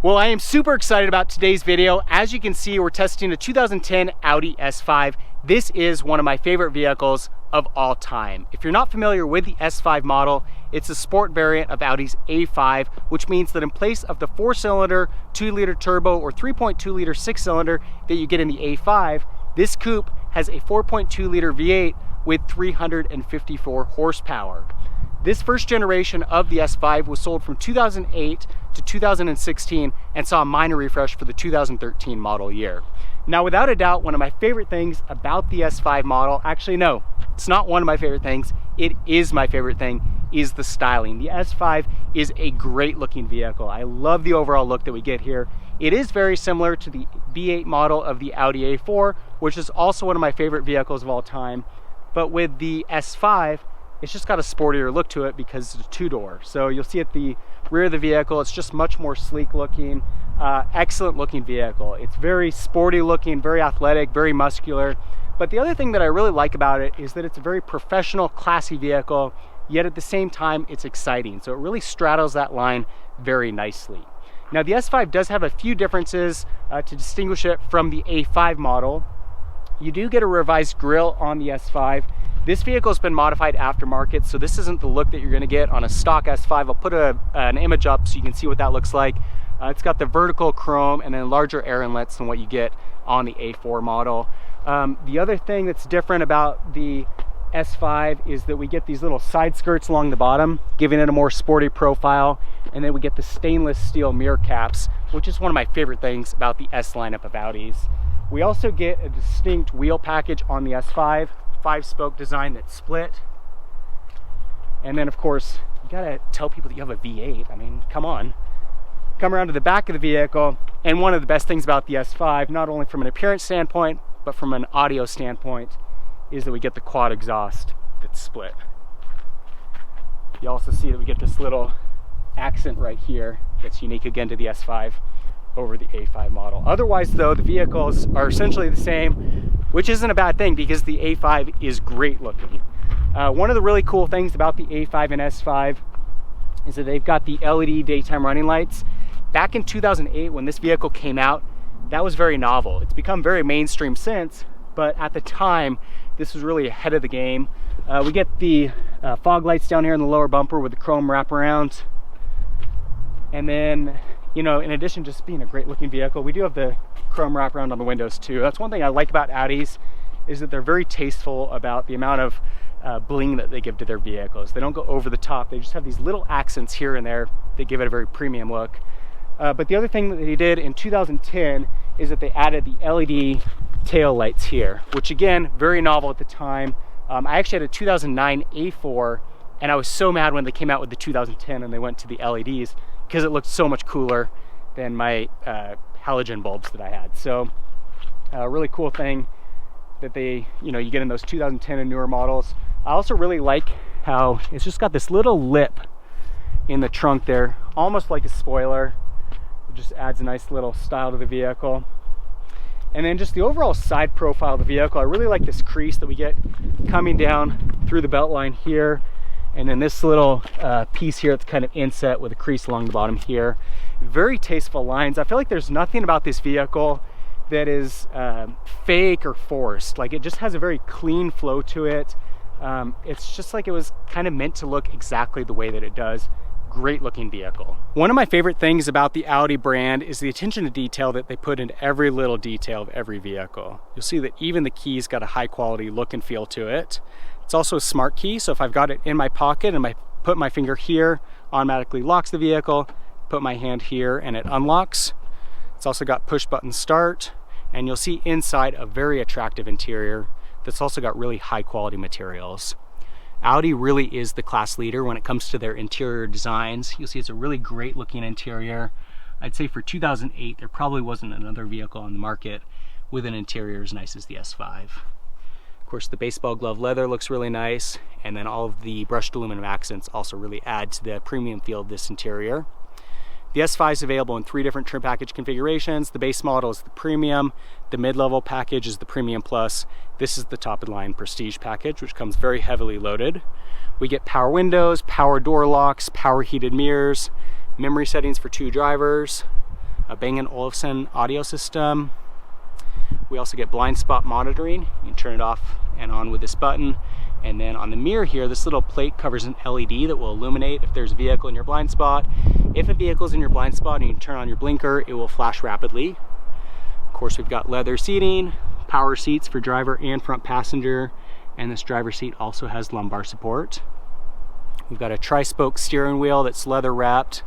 Well, I am super excited about today's video. As you can see, we're testing a 2010 Audi S5. This is one of my favorite vehicles of all time. If you're not familiar with the S5 model, it's a sport variant of Audi's A5, which means that in place of the 4-cylinder 2-liter turbo or 3.2-liter 6-cylinder that you get in the A5, this coupe has a 4.2-liter V8 with 354 horsepower. This first generation of the S5 was sold from 2008 to 2016 and saw a minor refresh for the 2013 model year. Now, without a doubt, one of my favorite things about the S5 model, actually no, it's not one of my favorite things, it is my favorite thing, is the styling. The S5 is a great looking vehicle. I love the overall look that we get here. It is very similar to the V8 model of the Audi A4, which is also one of my favorite vehicles of all time. But with the S5, it's just got a sportier look to it because it's a two-door. So you'll see at the rear of the vehicle, it's just much more sleek looking, excellent looking vehicle. It's very sporty looking, very athletic, very muscular. But the other thing that I really like about it is that it's a very professional, classy vehicle, yet at the same time, it's exciting. So it really straddles that line very nicely. Now, the S5 does have a few differences to distinguish it from the A5 model. You do get a revised grille on the S5. This vehicle has been modified aftermarket, so this isn't the look that you're going to get on a stock S5. I'll put an image up so you can see what that looks like. It's got the vertical chrome and then larger air inlets than what you get on the A4 model. The other thing that's different about the S5 is that we get these little side skirts along the bottom, giving it a more sporty profile, and then we get the stainless steel mirror caps, which is one of my favorite things about the S lineup of Audis. We also get a distinct wheel package on the S5. 5-spoke design that's split. And then of course, you gotta tell people that you have a V8. I mean, come on. Come around to the back of the vehicle, and one of the best things about the S5, not only from an appearance standpoint, but from an audio standpoint, is that we get the quad exhaust that's split. You also see that we get this little accent right here that's unique again to the S5 over the A5 model. Otherwise though, the vehicles are essentially the same, which isn't a bad thing because the A5 is great looking. One of the really cool things about the A5 and S5 is that they've got the LED daytime running lights. Back in 2008 when this vehicle came out, that was very novel. It's become very mainstream since, but at the time, this was really ahead of the game. We get the fog lights down here in the lower bumper with the chrome wraparound. And then, you know, in addition to just being a great looking vehicle, we do have the chrome wraparound on the windows too. That's one thing I like about Audis, is that they're very tasteful about the amount of bling that they give to their vehicles. They don't go over the top. They just have these little accents here and there that give it a very premium look. But the other thing that they did in 2010 is that they added the LED tail lights here, which again, very novel at the time. I actually had a 2009 A4, and I was so mad when they came out with the 2010 and they went to the LEDs because it looked so much cooler than my halogen bulbs that I had. So a really cool thing that they, you know, you get in those 2010 and newer models. I also really like how it's just got this little lip in the trunk there, almost like a spoiler. It just adds a nice little style to the vehicle. And then just the overall side profile of the vehicle, I really like this crease that we get coming down through the belt line here. And then this little piece here that's kind of inset with a crease along the bottom here. Very tasteful lines. I feel like there's nothing about this vehicle that is fake or forced. Like, it just has a very clean flow to it. It's just like it was kind of meant to look exactly the way that it does. Great looking vehicle. One of my favorite things about the Audi brand is the attention to detail that they put into every little detail of every vehicle. You'll see that even the key's got a high quality look and feel to it. It's also a smart key, so if I've got it in my pocket and I put my finger here, automatically locks the vehicle, put my hand here and it unlocks. It's also got push button start, and you'll see inside a very attractive interior that's also got really high quality materials. Audi really is the class leader when it comes to their interior designs. You'll see it's a really great looking interior. I'd say for 2008, there probably wasn't another vehicle on the market with an interior as nice as the S5. Of course, the baseball glove leather looks really nice, and then all of the brushed aluminum accents also really add to the premium feel of this interior. The S5 is available in 3 different trim package configurations. The base model is the Premium, the mid-level package is the Premium Plus. This is the top-of-the-line Prestige package, which comes very heavily loaded. We get power windows, power door locks, power heated mirrors, memory settings for 2 drivers, a Bang & Olufsen audio system. We also get blind spot monitoring. You can turn it off and on with this button. And then on the mirror here, this little plate covers an LED that will illuminate if there's a vehicle in your blind spot. If a vehicle is in your blind spot and you turn on your blinker, it will flash rapidly. Of course, we've got leather seating, power seats for driver and front passenger, and this driver seat also has lumbar support. We've got a tri-spoke steering wheel that's leather wrapped,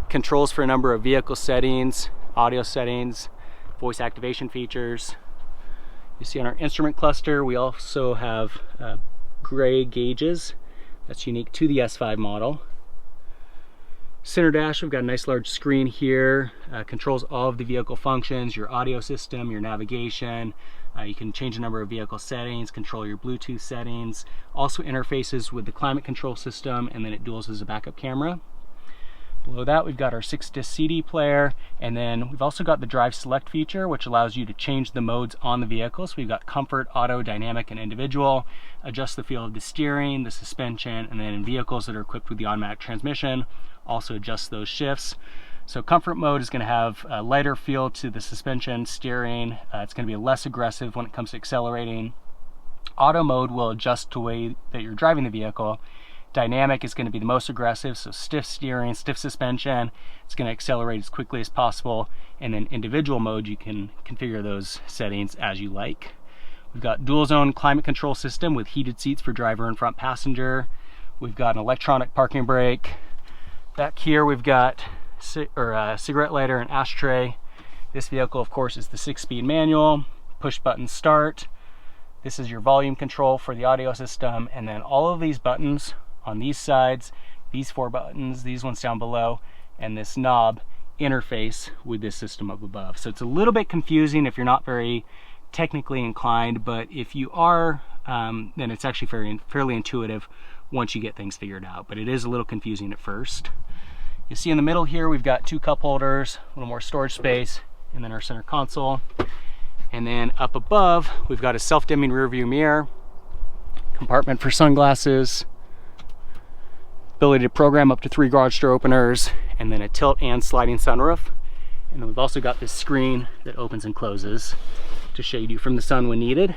controls for a number of vehicle settings, audio settings, voice activation features. You see on our instrument cluster, we also have gray gauges. That's unique to the S5 model. Center dash, we've got a nice large screen here. Controls all of the vehicle functions, your audio system, your navigation. You can change a number of vehicle settings, control your Bluetooth settings. Also interfaces with the climate control system, and then it duals as a backup camera. Below that, we've got our 6-disc CD player, and then we've also got the Drive Select feature, which allows you to change the modes on the vehicle. So we've got Comfort, Auto, Dynamic, and Individual. Adjust the feel of the steering, the suspension, and then in vehicles that are equipped with the automatic transmission, also adjust those shifts. So Comfort mode is going to have a lighter feel to the suspension, steering. It's going to be less aggressive when it comes to accelerating. Auto mode will adjust to the way that you're driving the vehicle. Dynamic is going to be the most aggressive, so stiff steering, stiff suspension. It's going to accelerate as quickly as possible. And then individual mode, you can configure those settings as you like. We've got dual zone climate control system with heated seats for driver and front passenger. We've got an electronic parking brake. Back here we've got a cigarette lighter and ashtray. This vehicle, of course, is the 6-speed manual, push button start. This is your volume control for the audio system, and then all of these buttons on these sides, these 4 buttons, these ones down below, and this knob interface with this system up above. So it's a little bit confusing if you're not very technically inclined, but if you are, then it's actually fairly intuitive once you get things figured out. But it is a little confusing at first. You see in the middle here, we've got 2 cup holders, a little more storage space, and then our center console. And then up above, we've got a self-dimming rear view mirror, compartment for sunglasses, ability to program up to 3 garage door openers, and then a tilt and sliding sunroof. And then we've also got this screen that opens and closes to shade you from the sun when needed.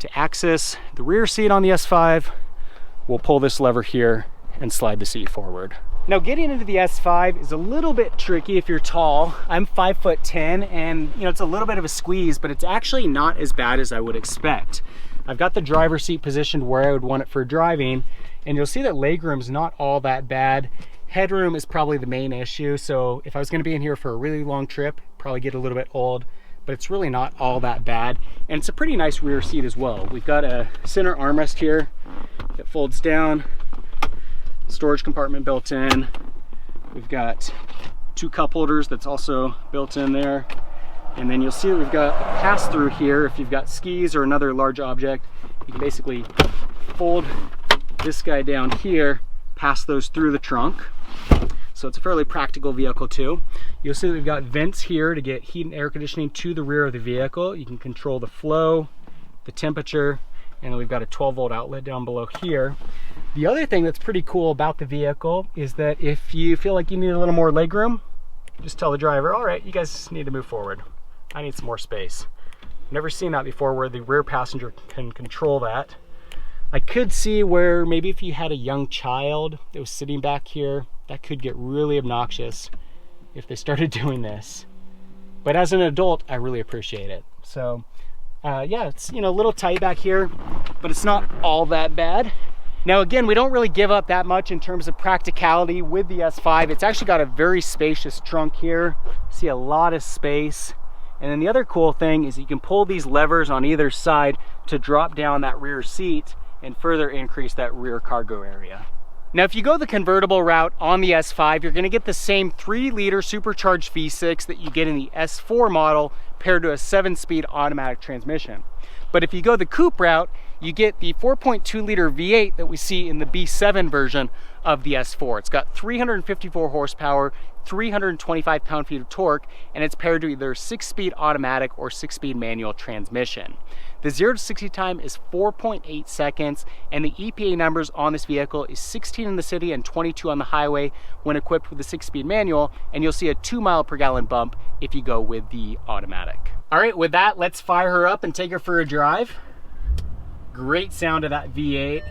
To access the rear seat on the S5, we'll pull this lever here and slide the seat forward. Now, getting into the S5 is a little bit tricky if you're tall. I'm 5'10", and it's a little bit of a squeeze, but it's actually not as bad as I would expect. I've got the driver's seat positioned where I would want it for driving, and you'll see that legroom's not all that bad. Headroom is probably the main issue, so if I was going to be in here for a really long trip, probably get a little bit old, but it's really not all that bad. And it's a pretty nice rear seat as well. We've got a center armrest here that folds down, storage compartment built in. We've got 2 cup holders that's also built in there. And then you'll see that we've got a pass-through here. If you've got skis or another large object, you can basically fold this guy down here, pass those through the trunk. So it's a fairly practical vehicle too. You'll see that we've got vents here to get heat and air conditioning to the rear of the vehicle. You can control the flow, the temperature, and then we've got a 12-volt outlet down below here. The other thing that's pretty cool about the vehicle is that if you feel like you need a little more legroom, just tell the driver, all right, you guys need to move forward. I need some more space. I've never seen that before where the rear passenger can control that. I could see where maybe if you had a young child that was sitting back here, that could get really obnoxious if they started doing this. But as an adult, I really appreciate it. So yeah, it's a little tight back here, but it's not all that bad. Now again, we don't really give up that much in terms of practicality with the S5. It's actually got a very spacious trunk here. See a lot of space. And then the other cool thing is you can pull these levers on either side to drop down that rear seat and further increase that rear cargo area. Now, if you go the convertible route on the S5, you're gonna get the same 3-liter supercharged V6 that you get in the S4 model paired to a 7-speed automatic transmission. But if you go the coupe route, you get the 4.2-liter V8 that we see in the B7 version of the S4. It's got 354 horsepower, 325 pound-feet of torque, and it's paired to either 6-speed automatic or 6-speed manual transmission. The 0 to 60 time is 4.8 seconds, and the EPA numbers on this vehicle is 16 in the city and 22 on the highway when equipped with the 6-speed manual, and you'll see a 2 mile per gallon bump if you go with the automatic. All right, with that, let's fire her up and take her for a drive. Great sound of that V8.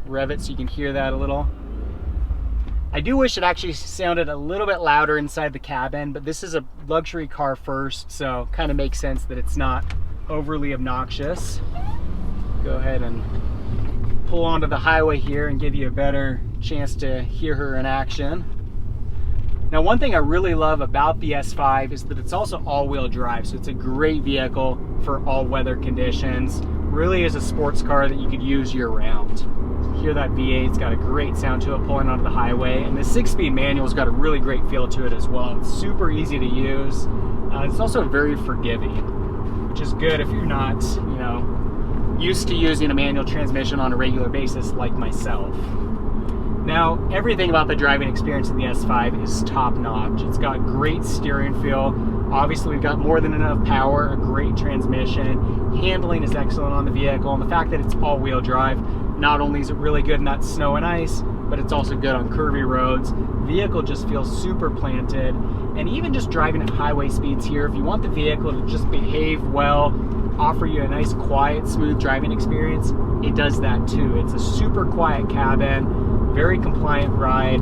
Rev it so you can hear that a little. I do wish it actually sounded a little bit louder inside the cabin, but this is a luxury car first, so kind of makes sense that it's not overly obnoxious. Go ahead and pull onto the highway here and give you a better chance to hear her in action. Now, one thing I really love about the S5 is that it's also all-wheel drive, so it's a great vehicle for all weather conditions. Really is a sports car that you could use year-round. Hear that V8, it's got a great sound to it pulling onto the highway, and the 6-speed manual's got a really great feel to it as well. It's super easy to use. It's also very forgiving, which is good if you're not, used to using a manual transmission on a regular basis like myself. Now, everything about the driving experience of the S5 is top-notch. It's got great steering feel. Obviously, we've got more than enough power, a great transmission. Handling is excellent on the vehicle, and the fact that it's all-wheel drive, not only is it really good in that snow and ice, but it's also good on curvy roads. The vehicle just feels super planted, and even just driving at highway speeds here, if you want the vehicle to just behave well, offer you a nice, quiet, smooth driving experience, it does that too. It's a super quiet cabin, very compliant ride,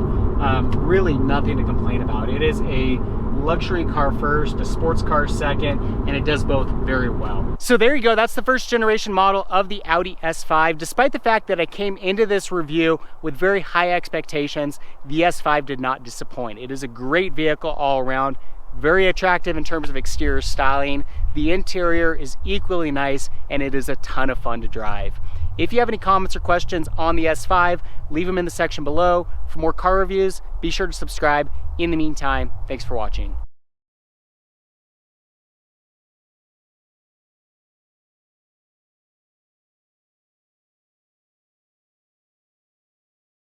really nothing to complain about. It is a luxury car first, a sports car second, and it does both very well. So there you go, that's the first generation model of the Audi S5. Despite the fact that I came into this review with very high expectations, the S5 did not disappoint. It is a great vehicle all around, very attractive in terms of exterior styling. The interior is equally nice, and it is a ton of fun to drive. If you have any comments or questions on the S5, leave them in the section below. For more car reviews, be sure to subscribe. In the meantime, thanks for watching.